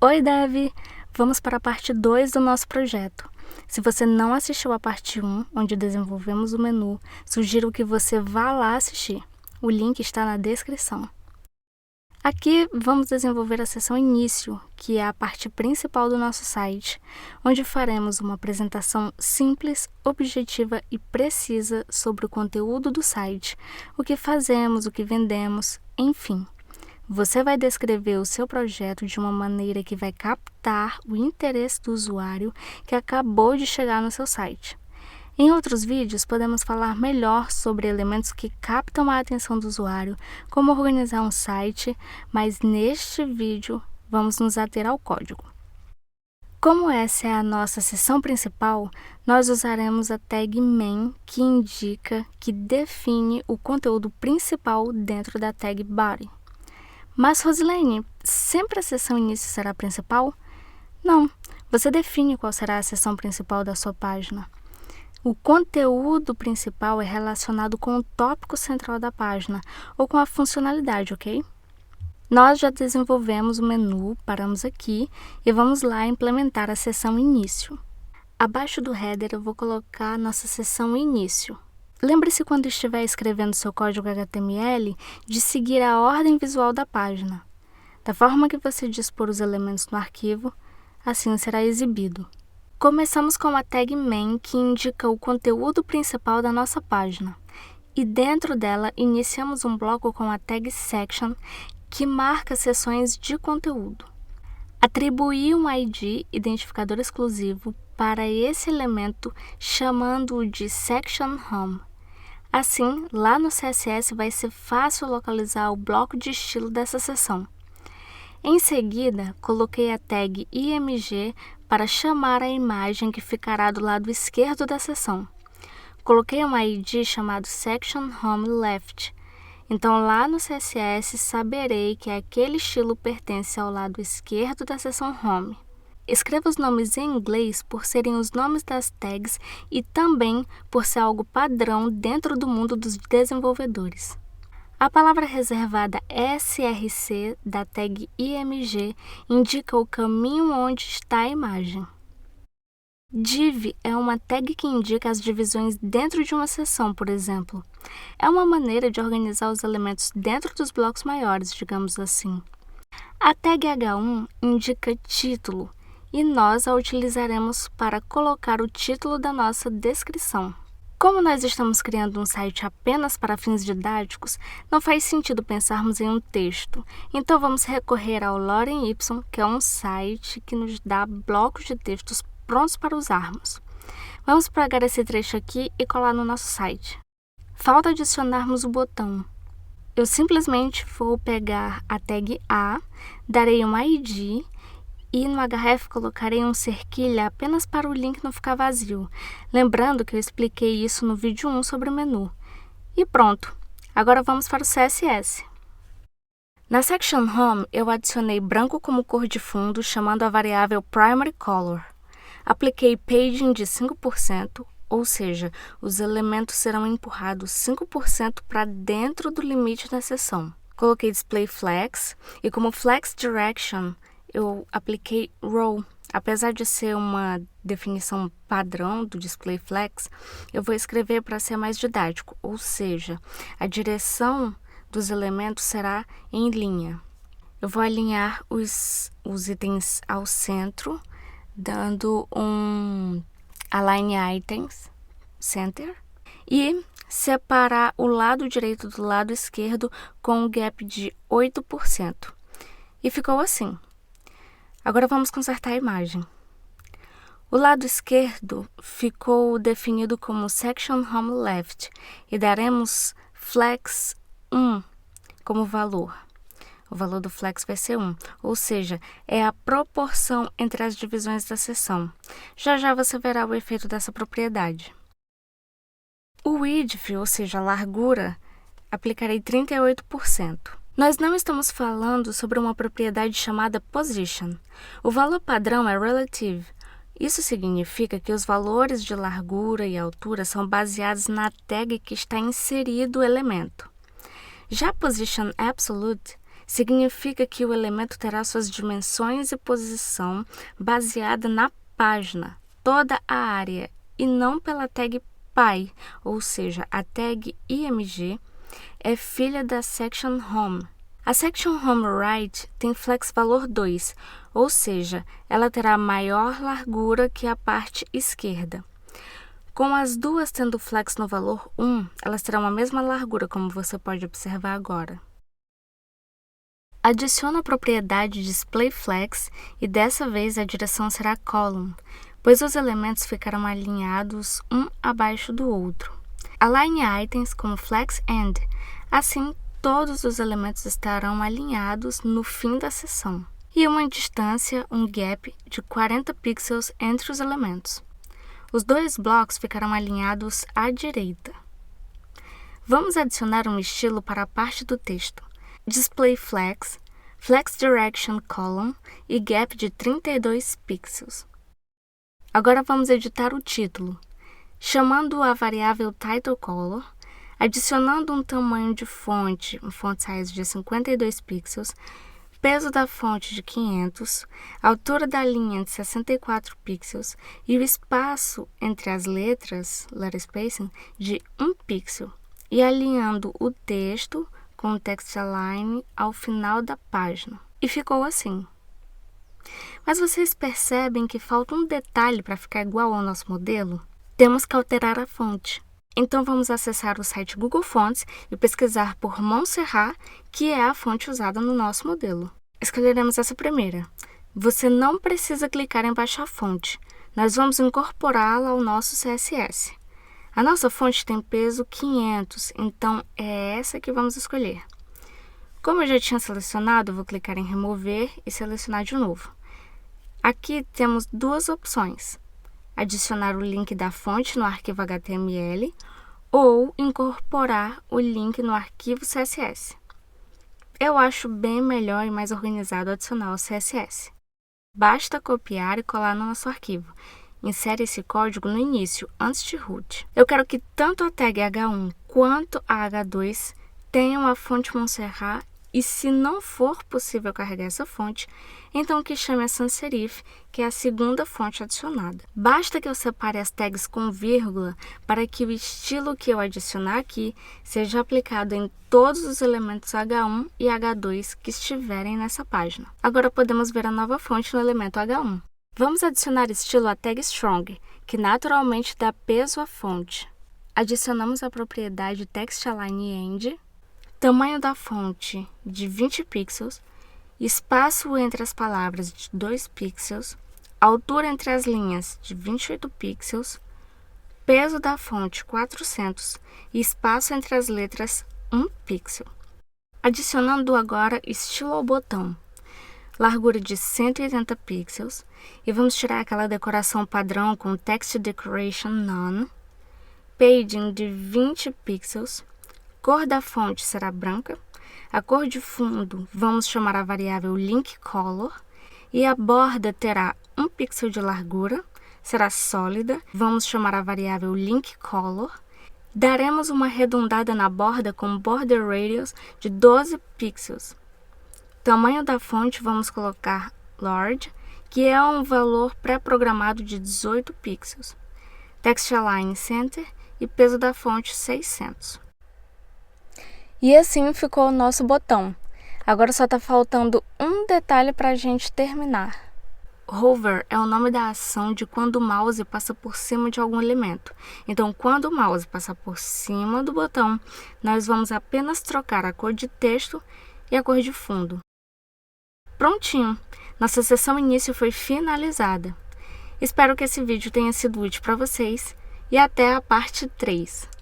Oi, Dev! Vamos para a parte 2 do nosso projeto. Se você não assistiu a parte 1, onde desenvolvemos o menu, sugiro que você vá lá assistir. O link está na descrição. Aqui vamos desenvolver a seção Início, que é a parte principal do nosso site, onde faremos uma apresentação simples, objetiva e precisa sobre o conteúdo do site, o que fazemos, o que vendemos, enfim. Você vai descrever o seu projeto de uma maneira que vai captar o interesse do usuário que acabou de chegar no seu site. Em outros vídeos, podemos falar melhor sobre elementos que captam a atenção do usuário, como organizar um site, mas neste vídeo vamos nos ater ao código. Como essa é a nossa seção principal, nós usaremos a tag main, que define o conteúdo principal dentro da tag body. Mas, Rosilene, sempre a seção início será a principal? Não, você define qual será a seção principal da sua página. O conteúdo principal é relacionado com o tópico central da página ou com a funcionalidade, ok? Nós já desenvolvemos o menu, paramos aqui e vamos lá implementar a seção início. Abaixo do header eu vou colocar a nossa seção início. Lembre-se quando estiver escrevendo seu código HTML de seguir a ordem visual da página. Da forma que você dispor os elementos no arquivo, assim será exibido. Começamos com a tag main, que indica o conteúdo principal da nossa página. E dentro dela, iniciamos um bloco com a tag section, que marca seções de conteúdo. Atribuí um ID, identificador exclusivo, para esse elemento, chamando-o de section home. Assim, lá no CSS vai ser fácil localizar o bloco de estilo dessa seção. Em seguida, coloquei a tag img para chamar a imagem que ficará do lado esquerdo da seção. Coloquei um ID chamado section home left. Então, lá no CSS, saberei que aquele estilo pertence ao lado esquerdo da seção home. Escreva os nomes em inglês por serem os nomes das tags e também por ser algo padrão dentro do mundo dos desenvolvedores. A palavra reservada src da tag img indica o caminho onde está a imagem. Div é uma tag que indica as divisões dentro de uma seção, por exemplo. É uma maneira de organizar os elementos dentro dos blocos maiores, digamos assim. A tag h1 indica título e nós a utilizaremos para colocar o título da nossa descrição. Como nós estamos criando um site apenas para fins didáticos, não faz sentido pensarmos em um texto. Então vamos recorrer ao Lorem Ipsum, que é um site que nos dá blocos de textos prontos para usarmos. Vamos pegar esse trecho aqui e colar no nosso site. Falta adicionarmos o botão. Eu simplesmente vou pegar a tag A, darei um ID e no href colocarei um cerquilha apenas para o link não ficar vazio. Lembrando que eu expliquei isso no vídeo 1 sobre o menu. E pronto! Agora vamos para o CSS. Na section home, eu adicionei branco como cor de fundo, chamando a variável primary color. Apliquei paging de 5%, ou seja, os elementos serão empurrados 5% para dentro do limite da seção. Coloquei display flex e como flex direction, eu apliquei row. Apesar de ser uma definição padrão do display flex, eu vou escrever para ser mais didático, ou seja, a direção dos elementos será em linha. Eu vou alinhar os itens ao centro, dando um align items center e separar o lado direito do lado esquerdo com um gap de 8%. E ficou assim. Agora vamos consertar a imagem. O lado esquerdo ficou definido como section home left e daremos flex 1 como valor. O valor do flex vai ser 1, ou seja, é a proporção entre as divisões da seção. Já já você verá o efeito dessa propriedade. O width, ou seja, a largura, aplicarei 38%. Nós não estamos falando sobre uma propriedade chamada position. O valor padrão é relative. Isso significa que os valores de largura e altura são baseados na tag que está inserido o elemento. Já position absolute significa que o elemento terá suas dimensões e posição baseada na página, toda a área, e não pela tag PY, ou seja, a tag IMG é filha da section home. A section home right tem flex valor 2, ou seja, ela terá maior largura que a parte esquerda. Com as duas tendo flex no valor 1, elas terão a mesma largura, como você pode observar agora. Adicione a propriedade displayFlex e dessa vez a direção será column, pois os elementos ficarão alinhados um abaixo do outro. Align items como flexEnd, assim todos os elementos estarão alinhados no fim da seção. E uma distância, um gap, de 40 pixels entre os elementos. Os dois blocos ficarão alinhados à direita. Vamos adicionar um estilo para a parte do texto. DisplayFlex, FlexDirection Column e gap de 32 pixels. Agora vamos editar o título, chamando a variável TitleColor, adicionando um tamanho de fonte, um font size de 52 pixels, peso da fonte de 500, altura da linha de 64 pixels e o espaço entre as letras, letter spacing, de 1 pixel, e alinhando o texto com o text align ao final da página. E ficou assim. Mas vocês percebem que falta um detalhe para ficar igual ao nosso modelo? Temos que alterar a fonte. Então vamos acessar o site Google Fonts e pesquisar por Montserrat, que é a fonte usada no nosso modelo. Escolheremos essa primeira. Você não precisa clicar em baixar fonte. Nós vamos incorporá-la ao nosso CSS. A nossa fonte tem peso 500, então é essa que vamos escolher. Como eu já tinha selecionado, eu vou clicar em remover e selecionar de novo. Aqui temos duas opções: adicionar o link da fonte no arquivo HTML ou incorporar o link no arquivo CSS. Eu acho bem melhor e mais organizado adicionar o CSS. Basta copiar e colar no nosso arquivo. Insere esse código no início, antes de root. Eu quero que tanto a tag H1 quanto a H2 tenham a fonte Montserrat e, se não for possível carregar essa fonte, então que chame a sans serif, que é a segunda fonte adicionada. Basta que eu separe as tags com vírgula para que o estilo que eu adicionar aqui seja aplicado em todos os elementos H1 e H2 que estiverem nessa página. Agora podemos ver a nova fonte no elemento H1. Vamos adicionar estilo à tag strong, que naturalmente dá peso à fonte. Adicionamos a propriedade textAlignEnd, tamanho da fonte de 20 pixels, espaço entre as palavras de 2 pixels, altura entre as linhas de 28 pixels, peso da fonte 400 e espaço entre as letras 1 pixel. Adicionando agora estilo ao botão, largura de 180 pixels, e vamos tirar aquela decoração padrão com Text Decoration None, padding de 20 pixels, cor da fonte será branca, a cor de fundo vamos chamar a variável Link Color, e a borda terá 1 pixel de largura, será sólida, vamos chamar a variável Link Color, daremos uma arredondada na borda com Border Radius de 12 pixels. Tamanho da fonte vamos colocar large, que é um valor pré-programado de 18 pixels. Text Align Center e peso da fonte 600. E assim ficou o nosso botão. Agora só está faltando um detalhe para a gente terminar. Hover é o nome da ação de quando o mouse passa por cima de algum elemento. Então, quando o mouse passar por cima do botão, nós vamos apenas trocar a cor de texto e a cor de fundo. Prontinho! Nossa sessão início foi finalizada. Espero que esse vídeo tenha sido útil para vocês e até a parte 3.